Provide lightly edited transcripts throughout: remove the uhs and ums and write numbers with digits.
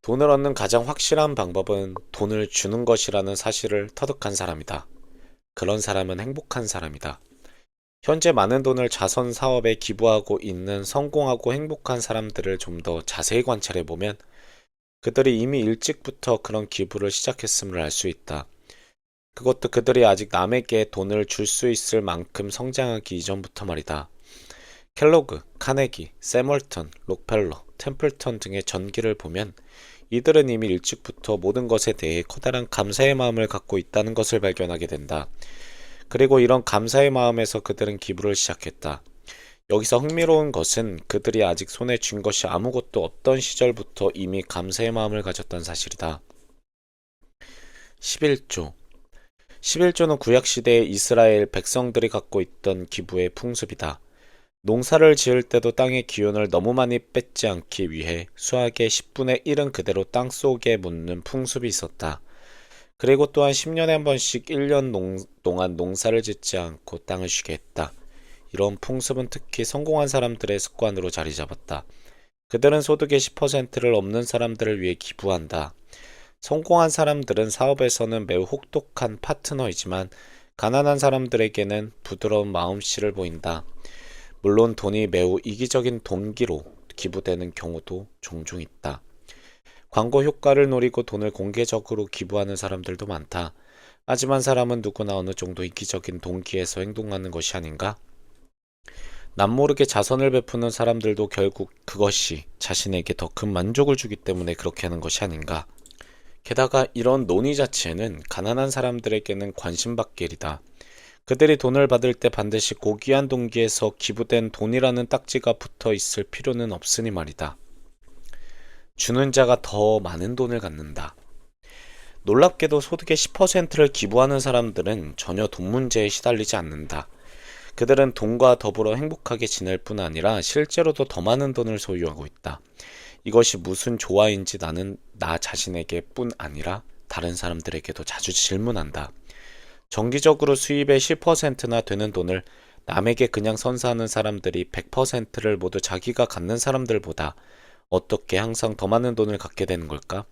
돈을 얻는 가장 확실한 방법은 돈을 주는 것이라는 사실을 터득한 사람이다. 그런 사람은 행복한 사람이다. 현재 많은 돈을 자선 사업에 기부하고 있는 성공하고 행복한 사람들을 좀 더 자세히 관찰해 보면 그들이 이미 일찍부터 그런 기부를 시작했음을 알 수 있다. 그것도 그들이 아직 남에게 돈을 줄 수 있을 만큼 성장하기 이전부터 말이다. 켈로그, 카네기, 세멀턴, 록펠러, 템플턴 등의 전기를 보면 이들은 이미 일찍부터 모든 것에 대해 커다란 감사의 마음을 갖고 있다는 것을 발견하게 된다. 그리고 이런 감사의 마음에서 그들은 기부를 시작했다. 여기서 흥미로운 것은 그들이 아직 손에 쥔 것이 아무것도 없던 시절부터 이미 감사의 마음을 가졌다는 사실이다. 11조 11조는 구약시대의 이스라엘 백성들이 갖고 있던 기부의 풍습이다. 농사를 지을 때도 땅의 기운을 너무 많이 뺏지 않기 위해 수확의 10분의 1은 그대로 땅속에 묻는 풍습이 있었다. 그리고 또한 10년에 한 번씩 1년 동안 농사를 짓지 않고 땅을 쉬게 했다. 이런 풍습은 특히 성공한 사람들의 습관으로 자리 잡았다. 그들은 소득의 10%를 없는 사람들을 위해 기부한다. 성공한 사람들은 사업에서는 매우 혹독한 파트너이지만 가난한 사람들에게는 부드러운 마음씨를 보인다. 물론 돈이 매우 이기적인 동기로 기부되는 경우도 종종 있다. 광고 효과를 노리고 돈을 공개적으로 기부하는 사람들도 많다. 하지만 사람은 누구나 어느 정도 이기적인 동기에서 행동하는 것이 아닌가? 남모르게 자선을 베푸는 사람들도 결국 그것이 자신에게 더 큰 만족을 주기 때문에 그렇게 하는 것이 아닌가? 게다가 이런 논의 자체는 가난한 사람들에게는 관심받기 일이다. 그들이 돈을 받을 때 반드시 고귀한 동기에서 기부된 돈이라는 딱지가 붙어 있을 필요는 없으니 말이다. 주는 자가 더 많은 돈을 갖는다. 놀랍게도 소득의 10%를 기부하는 사람들은 전혀 돈 문제에 시달리지 않는다. 그들은 돈과 더불어 행복하게 지낼 뿐 아니라 실제로도 더 많은 돈을 소유하고 있다. 이것이 무슨 조화인지 나는 나 자신에게 뿐 아니라 다른 사람들에게도 자주 질문한다. 정기적으로 수입의 10%나 되는 돈을 남에게 그냥 선사하는 사람들이 100%를 모두 자기가 갖는 사람들보다 어떻게 항상 더 많은 돈을 갖게 되는 걸까?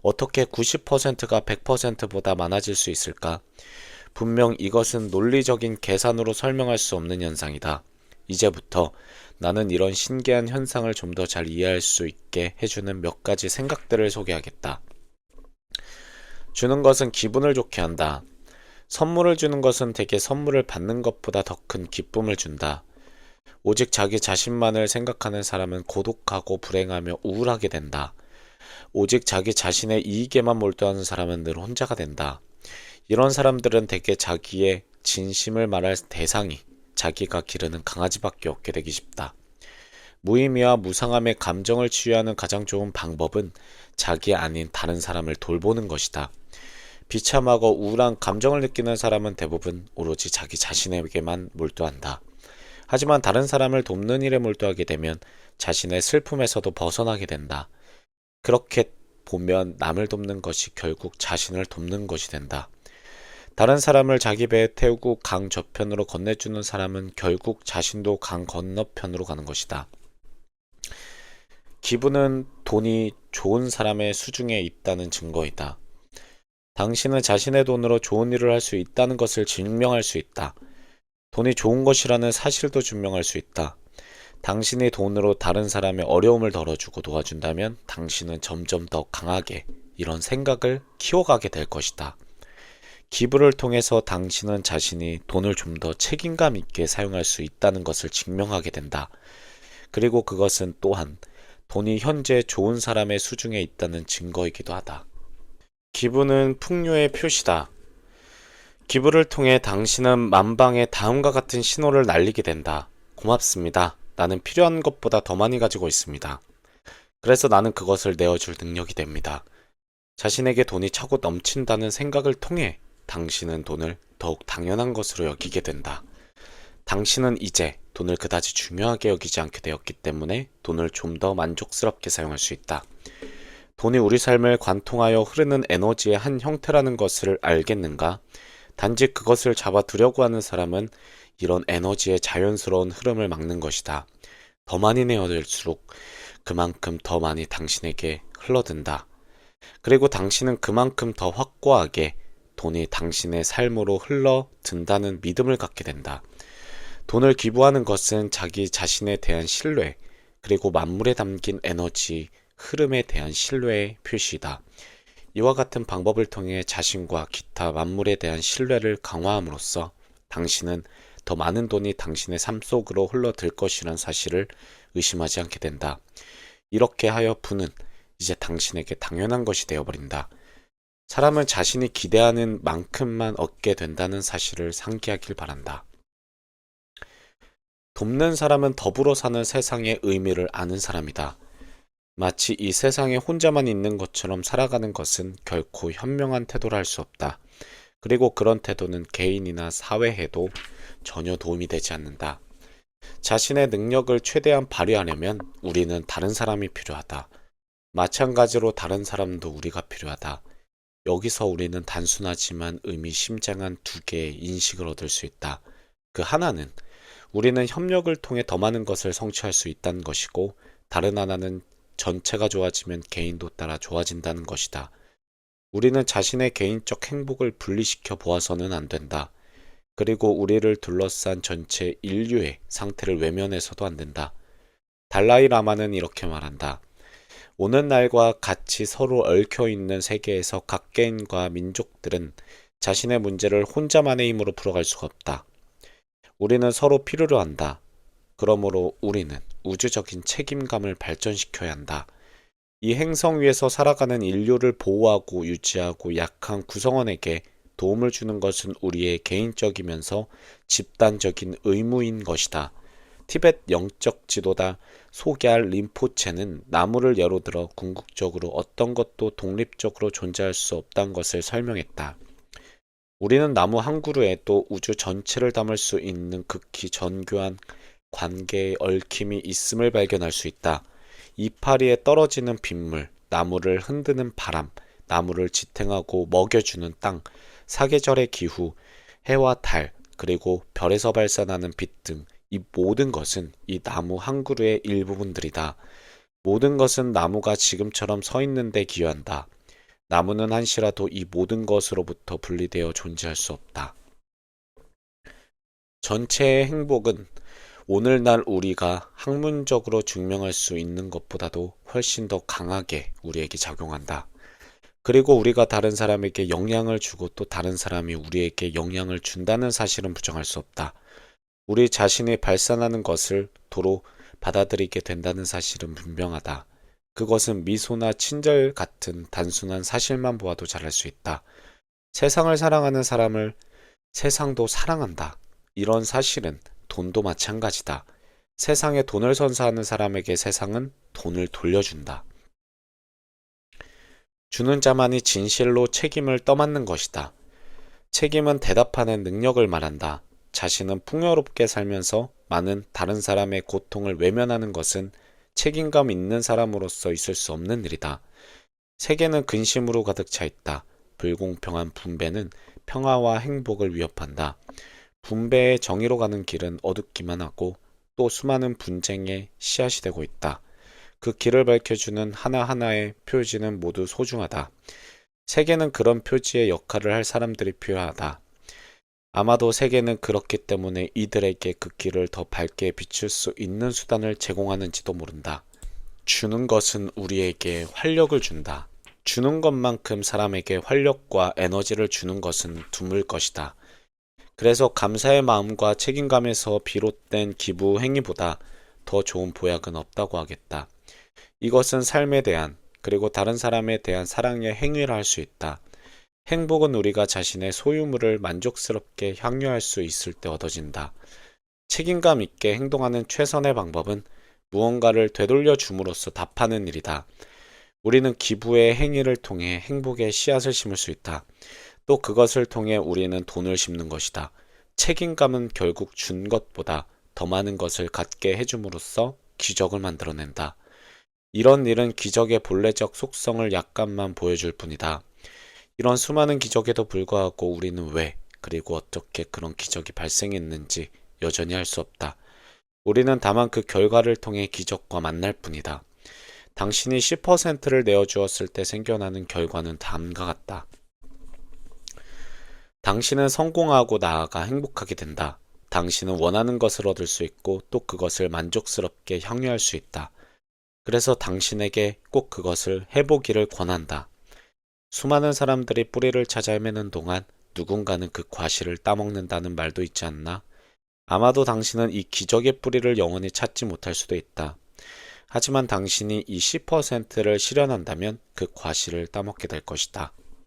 어떻게 90%가 100%보다 많아질 수 있을까? 분명 이것은 논리적인 계산으로 설명할 수 없는 현상이다. 이제부터 나는 이런 신기한 현상을 좀 더 잘 이해할 수 있게 해주는 몇 가지 생각들을 소개하겠다. 주는 것은 기분을 좋게 한다. 선물을 주는 것은 대개 선물을 받는 것보다 더 큰 기쁨을 준다. 오직 자기 자신만을 생각하는 사람은 고독하고 불행하며 우울하게 된다. 오직 자기 자신의 이익에만 몰두하는 사람은 늘 혼자가 된다. 이런 사람들은 대개 자기의 진심을 말할 대상이 자기가 기르는 강아지밖에 없게 되기 쉽다. 무의미와 무상함의 감정을 치유하는 가장 좋은 방법은 자기 아닌 다른 사람을 돌보는 것이다. 비참하고 우울한 감정을 느끼는 사람은 대부분 오로지 자기 자신에게만 몰두한다. 하지만 다른 사람을 돕는 일에 몰두하게 되면 자신의 슬픔에서도 벗어나게 된다. 그렇게 보면 남을 돕는 것이 결국 자신을 돕는 것이 된다. 다른 사람을 자기 배에 태우고 강 저편으로 건네주는 사람은 결국 자신도 강 건너편으로 가는 것이다. 기부는 돈이 좋은 사람의 수중에 있다는 증거이다. 당신은 자신의 돈으로 좋은 일을 할 수 있다는 것을 증명할 수 있다. 돈이 좋은 것이라는 사실도 증명할 수 있다. 당신의 돈으로 다른 사람의 어려움을 덜어주고 도와준다면 당신은 점점 더 강하게 이런 생각을 키워가게 될 것이다. 기부를 통해서 당신은 자신이 돈을 좀 더 책임감 있게 사용할 수 있다는 것을 증명하게 된다. 그리고 그것은 또한 돈이 현재 좋은 사람의 수중에 있다는 증거이기도 하다. 기부는 풍요의 표시다. 기부를 통해 당신은 만방에 다음과 같은 신호를 날리게 된다. 고맙습니다. 나는 필요한 것보다 더 많이 가지고 있습니다. 그래서 나는 그것을 내어줄 능력이 됩니다. 자신에게 돈이 차고 넘친다는 생각을 통해 당신은 돈을 더욱 당연한 것으로 여기게 된다. 당신은 이제 돈을 그다지 중요하게 여기지 않게 되었기 때문에 돈을 좀 더 만족스럽게 사용할 수 있다. 돈이 우리 삶을 관통하여 흐르는 에너지의 한 형태라는 것을 알겠는가? 단지 그것을 잡아두려고 하는 사람은 이런 에너지의 자연스러운 흐름을 막는 것이다. 더 많이 내어질수록 그만큼 더 많이 당신에게 흘러든다. 그리고 당신은 그만큼 더 확고하게 돈이 당신의 삶으로 흘러든다는 믿음을 갖게 된다. 돈을 기부하는 것은 자기 자신에 대한 신뢰, 그리고 만물에 담긴 에너지, 흐름에 대한 신뢰의 표시이다. 이와 같은 방법을 통해 자신과 기타 만물에 대한 신뢰를 강화함으로써 당신은 더 많은 돈이 당신의 삶 속으로 흘러들 것이라는 사실을 의심하지 않게 된다. 이렇게 하여 부는 이제 당신에게 당연한 것이 되어버린다. 사람은 자신이 기대하는 만큼만 얻게 된다는 사실을 상기하길 바란다. 돕는 사람은 더불어 사는 세상의 의미를 아는 사람이다. 마치 이 세상에 혼자만 있는 것처럼 살아가는 것은 결코 현명한 태도라 할 수 없다. 그리고 그런 태도는 개인이나 사회에도 전혀 도움이 되지 않는다. 자신의 능력을 최대한 발휘하려면 우리는 다른 사람이 필요하다. 마찬가지로 다른 사람도 우리가 필요하다. 여기서 우리는 단순하지만 의미심장한 두 개의 인식을 얻을 수 있다. 그 하나는 우리는 협력을 통해 더 많은 것을 성취할 수 있다는 것이고, 다른 하나는 전체가 좋아지면 개인도 따라 좋아진다는 것이다. 우리는 자신의 개인적 행복을 분리시켜 보아서는 안 된다. 그리고 우리를 둘러싼 전체 인류의 상태를 외면해서도 안 된다. 달라이 라마는 이렇게 말한다. 오는 날과 같이 서로 얽혀있는 세계에서 각 개인과 민족들은 자신의 문제를 혼자만의 힘으로 풀어갈 수가 없다. 우리는 서로 필요로 한다. 그러므로 우리는 우주적인 책임감을 발전시켜야 한다. 이 행성 위에서 살아가는 인류를 보호하고 유지하고 약한 구성원에게 도움을 주는 것은 우리의 개인적이면서 집단적인 의무인 것이다. 티벳 영적 지도자 소걀 림포체는 나무를 예로 들어 궁극적으로 어떤 것도 독립적으로 존재할 수 없다는 것을 설명했다. 우리는 나무 한 그루에 또 우주 전체를 담을 수 있는 극히 정교한 관계의 얽힘이 있음을 발견할 수 있다. 이파리에 떨어지는 빗물, 나무를 흔드는 바람, 나무를 지탱하고 먹여주는 땅, 사계절의 기후, 해와 달, 그리고 별에서 발산하는 빛 등 이 모든 것은 이 나무 한 그루의 일부분들이다. 모든 것은 나무가 지금처럼 서 있는데 기여한다. 나무는 한시라도 이 모든 것으로부터 분리되어 존재할 수 없다. 전체의 행복은 오늘날 우리가 학문적으로 증명할 수 있는 것보다도 훨씬 더 강하게 우리에게 작용한다. 그리고 우리가 다른 사람에게 영향을 주고 또 다른 사람이 우리에게 영향을 준다는 사실은 부정할 수 없다. 우리 자신이 발산하는 것을 도로 받아들이게 된다는 사실은 분명하다. 그것은 미소나 친절 같은 단순한 사실만 보아도 잘 알 수 있다. 세상을 사랑하는 사람을 세상도 사랑한다. 이런 사실은 돈도 마찬가지다. 세상에 돈을 선사하는 사람에게 세상은 돈을 돌려준다. 주는 자만이 진실로 책임을 떠맡는 것이다. 책임은 대답하는 능력을 말한다. 자신은 풍요롭게 살면서 많은 다른 사람의 고통을 외면하는 것은 책임감 있는 사람으로서 있을 수 없는 일이다. 세계는 근심으로 가득 차 있다. 불공평한 분배는 평화와 행복을 위협한다. 분배의 정의로 가는 길은 어둡기만 하고 또 수많은 분쟁의 씨앗이 되고 있다. 그 길을 밝혀주는 하나하나의 표지는 모두 소중하다. 세계는 그런 표지의 역할을 할 사람들이 필요하다. 아마도 세계는 그렇기 때문에 이들에게 그 길을 더 밝게 비출 수 있는 수단을 제공하는지도 모른다. 주는 것은 우리에게 활력을 준다. 주는 것만큼 사람에게 활력과 에너지를 주는 것은 드물 것이다. 그래서 감사의 마음과 책임감에서 비롯된 기부 행위보다 더 좋은 보약은 없다고 하겠다. 이것은 삶에 대한 그리고 다른 사람에 대한 사랑의 행위라 할 수 있다. 행복은 우리가 자신의 소유물을 만족스럽게 향유할 수 있을 때 얻어진다. 책임감 있게 행동하는 최선의 방법은 무언가를 되돌려 줌으로써 답하는 일이다. 우리는 기부의 행위를 통해 행복의 씨앗을 심을 수 있다. 또 그것을 통해 우리는 돈을 심는 것이다. 책임감은 결국 준 것보다 더 많은 것을 갖게 해줌으로써 기적을 만들어낸다. 이런 일은 기적의 본래적 속성을 약간만 보여줄 뿐이다. 이런 수많은 기적에도 불구하고 우리는 왜, 그리고 어떻게 그런 기적이 발생했는지 여전히 알 수 없다. 우리는 다만 그 결과를 통해 기적과 만날 뿐이다. 당신이 10%를 내어주었을 때 생겨나는 결과는 다음과 같다. 당신은 성공하고 나아가 행복하게 된다. 당신은 원하는 것을 얻을 수 있고 또 그것을 만족스럽게 향유할 수 있다. 그래서 당신에게 꼭 그것을 해보기를 권한다. 수많은 사람들이 뿌리를 찾아 헤매는 동안 누군가는 그 과실을 따먹는다는 말도 있지 않나? 아마도 당신은 이 기적의 뿌리를 영원히 찾지 못할 수도 있다. 하지만 당신이 이 10%를 실현한다면 그 과실을 따먹게 될 것이다.